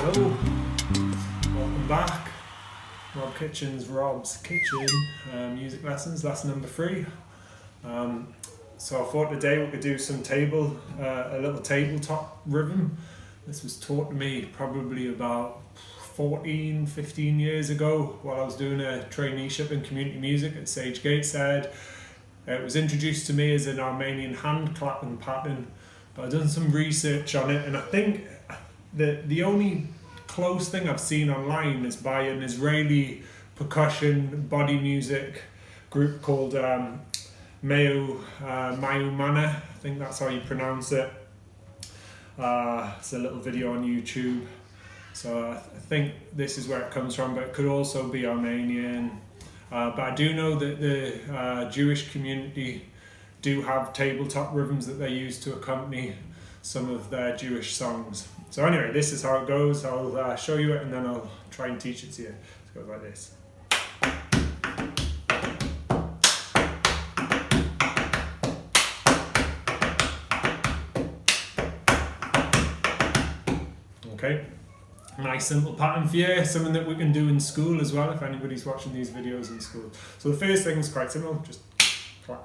Hello, welcome back. Rob Kitchen's Rob's Kitchen music lessons, lesson number 3. So I thought today we could do some a little tabletop rhythm. This was taught to me probably about 15 years ago while I was doing a traineeship in community music at Sage Gateshead. It was introduced to me as an Armenian hand clapping pattern, but I've done some research on it, and I think the only close thing I've seen online is by an Israeli percussion body music group called Mayumana. I think that's how you pronounce it. It's a little video on YouTube. So I think this is where it comes from, but it could also be Armenian. But I do know that the Jewish community do have tabletop rhythms that they use to accompany some of their Jewish songs. So anyway, this is how it goes. I'll show you it and then I'll try and teach it to you. It goes like this. Okay, nice simple pattern for you, something that we can do in school as well if anybody's watching these videos in school. So the first thing is quite simple, just clap.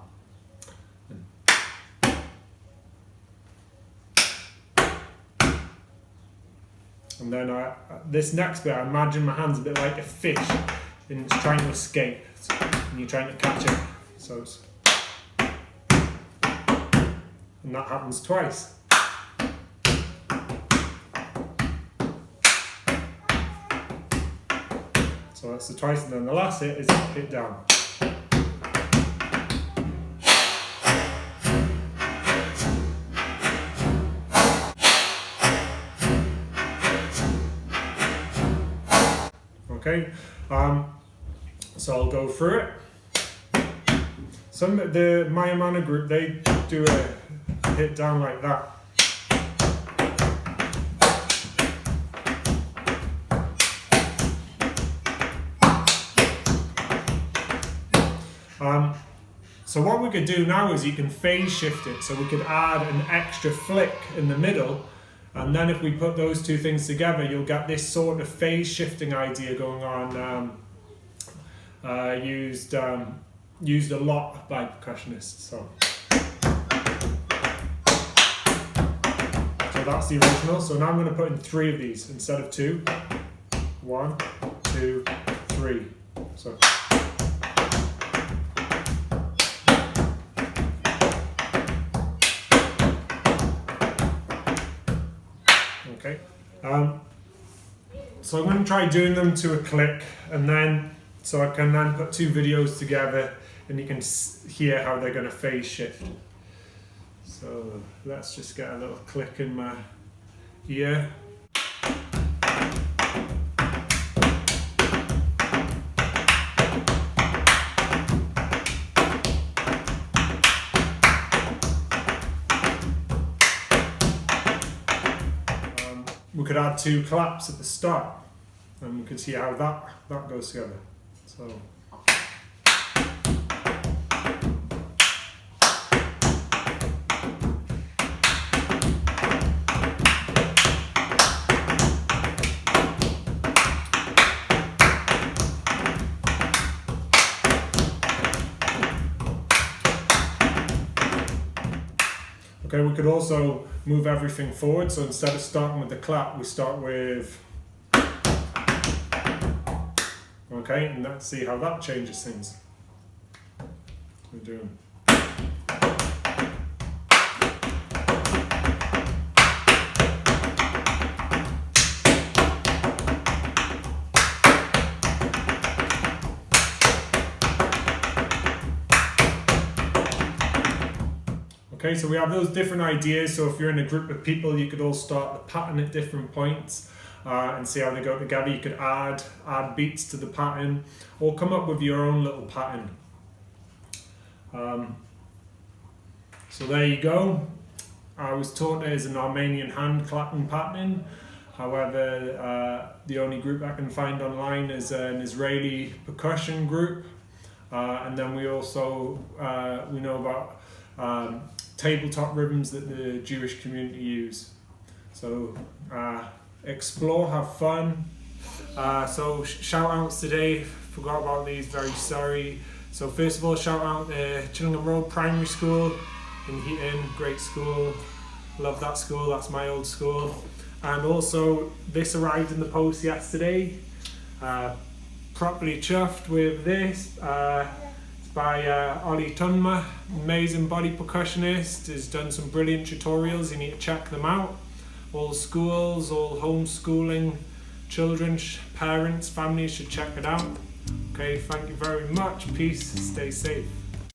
And then this next bit, I imagine my hand's a bit like a fish and it's trying to escape and you're trying to catch it. So it's, and that happens twice. So that's the twice, and then the last hit is hit down. Okay, so I'll go through it. The Mayamana group, they do a hit down like that. So what we could do now is you can phase shift it, so we could add an extra flick in the middle, and then if we put those two things together you'll get this sort of phase shifting idea going on, used a lot by percussionists. So that's the original. So now I'm going to put in 3 of these instead of 2. 1, 2, 3. So okay, so I'm going to try doing them to a click, and then so I can then put 2 videos together and you can hear how they're going to phase shift. So let's just get a little click in my ear. We could add 2 claps at the start and we can see how that goes together. So okay, we could also move everything forward, so instead of starting with the clap, we start with, okay, and let's see how that changes things. We're doing. Okay, so we have those different ideas. So if you're in a group of people, you could all start the pattern at different points and see how they go together. You could add beats to the pattern or come up with your own little pattern. So there you go. I was taught it as an Armenian hand clapping pattern. However, the only group I can find online is an Israeli percussion group. And then we also we know about tabletop rhythms that the Jewish community use. So explore, have fun. So shout outs today, forgot about these, very sorry. So first of all, shout out to Chillingham Road Primary School in Heaton, great school, love that school, that's my old school. And also this arrived in the post yesterday, properly chuffed with this. It's by Ollie Tunma, amazing body percussionist, has done some brilliant tutorials, you need to check them out. All schools, all homeschooling children, parents, families should check it out. Okay, thank you very much, peace, stay safe.